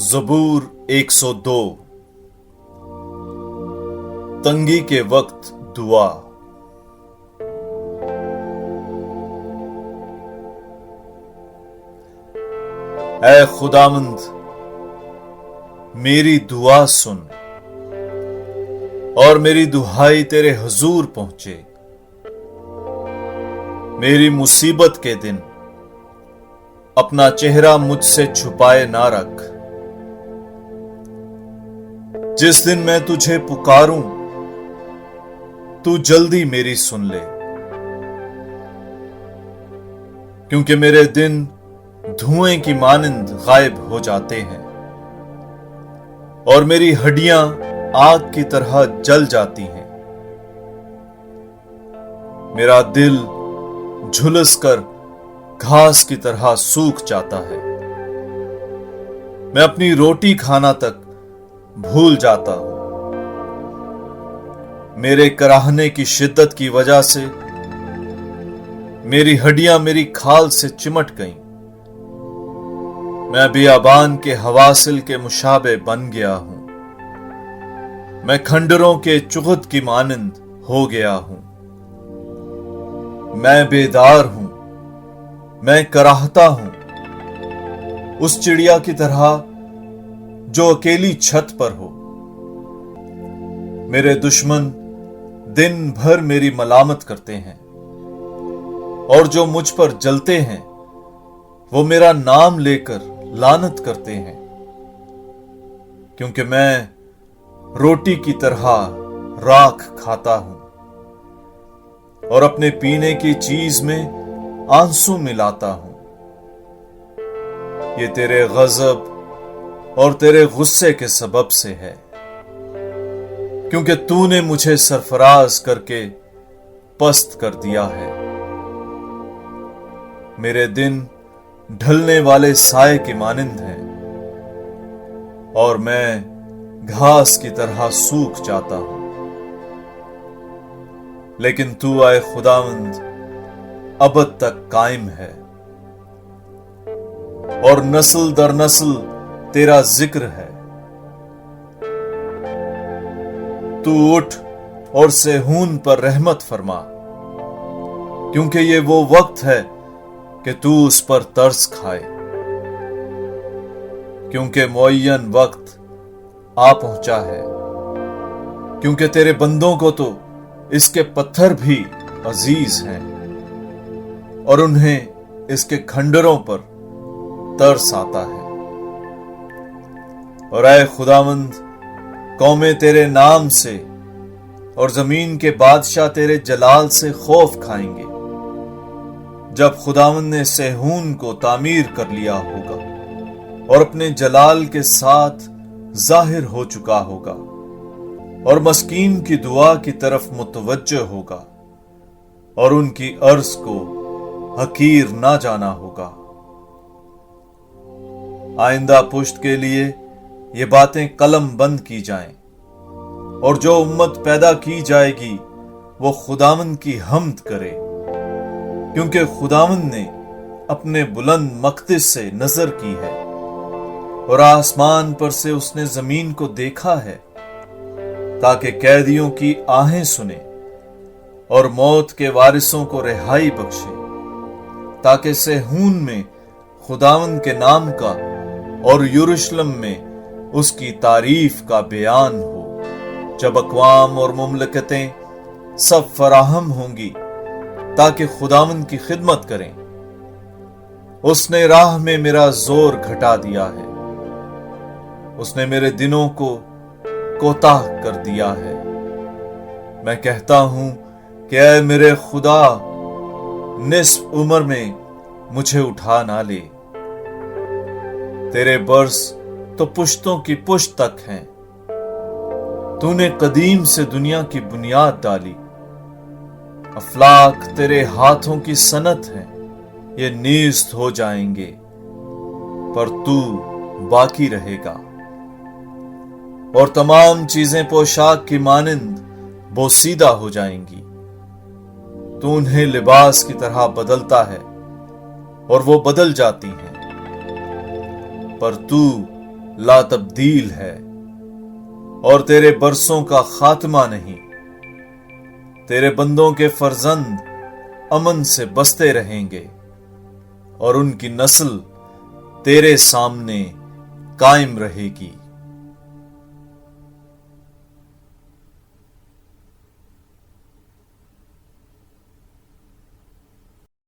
ज़बूर 102। तंगी के वक्त दुआ। ऐ खुदावंद, मेरी दुआ सुन और मेरी दुहाई तेरे हुजूर पहुंचे। मेरी मुसीबत के दिन अपना चेहरा मुझसे छुपाए ना रख। जिस दिन मैं तुझे पुकारूं, तू जल्दी मेरी सुन ले, क्योंकि मेरे दिन धुएं की मानिंद गायब हो जाते हैं और मेरी हड्डियां आग की तरह जल जाती हैं। मेरा दिल झुलस कर घास की तरह सूख जाता है। मैं अपनी रोटी खाना तक भूल जाता हूं। मेरे कराहने की शिद्दत की वजह से मेरी हड्डियां मेरी खाल से चिमट गईं। मैं बियाबान के हवासिल के मुशाबे बन गया हूं। मैं खंडरों के चुगत की मानिंद हो गया हूं। मैं बेदार हूं, मैं कराहता हूं, उस चिड़िया की तरह जो अकेली छत पर हो। मेरे दुश्मन दिन भर मेरी मलामत करते हैं और जो मुझ पर जलते हैं वो मेरा नाम लेकर लानत करते हैं, क्योंकि मैं रोटी की तरह राख खाता हूं और अपने पीने की चीज में आंसू मिलाता हूं। ये तेरे गजब और तेरे गुस्से के सबब से है, क्योंकि तूने मुझे सरफराज करके पस्त कर दिया है। मेरे दिन ढलने वाले साए की मानिंद हैं और मैं घास की तरह सूख जाता हूं। लेकिन तू आए खुदावंद अबद तक कायम है और नस्ल दर नस्ल तेरा जिक्र है। तू उठ और सेहून पर रहमत फरमा, क्योंकि ये वो वक्त है कि तू उस पर तरस खाए, क्योंकि मुअय्यन वक्त आ पहुंचा है। क्योंकि तेरे बंदों को तो इसके पत्थर भी अजीज हैं और उन्हें इसके खंडरों पर तरस आता है। और ऐ खुदावंद, कौमें तेरे नाम से और जमीन के बादशाह तेरे जलाल से खौफ खाएंगे, जब खुदावंद ने सेहून को तामीर कर लिया होगा और अपने जलाल के साथ जाहिर हो चुका होगा और मस्कीन की दुआ की तरफ मुतवज्जह होगा और उनकी अर्ज को हकीर ना जाना होगा। आइंदा पुश्त के लिए ये बातें कलम बंद की जाएं और जो उम्मत पैदा की जाएगी वो खुदावंद की हम्द करे, क्योंकि खुदावंद ने अपने बुलंद मक़दिस से नजर की है और आसमान पर से उसने जमीन को देखा है, ताकि कैदियों की आहें सुने और मौत के वारिसों को रिहाई बख्शे, ताकि सेहून में खुदावंद के नाम का और यरूशलेम में उसकी तारीफ का बयान हो। जब अक़वाम और मुमलकतें सब फराहम होंगी ताकि खुदावंद की खिदमत करें। उसने राह में मेरा जोर घटा दिया है, उसने मेरे दिनों को कोताह कर दिया है। मैं कहता हूं कि ऐ मेरे खुदा, निस्फ उम्र में मुझे उठा ना ले। तेरे बरस तो पुश्तों की पुश्त तक हैं। तूने कदीम से दुनिया की बुनियाद डाली। अफलाक तेरे हाथों की सनत है, ये नीस्त हो जाएंगे पर तू बाकी रहेगा। और तमाम चीजें पोशाक की मानिंद बोसीदा हो जाएंगी। तू उन्हें लिबास की तरह बदलता है और वो बदल जाती हैं, पर तू لا تبدیل ہے اور تیرے برسوں کا خاتمہ نہیں۔ تیرے بندوں کے فرزند امن سے بستے رہیں گے اور ان کی نسل تیرے سامنے قائم رہے گی۔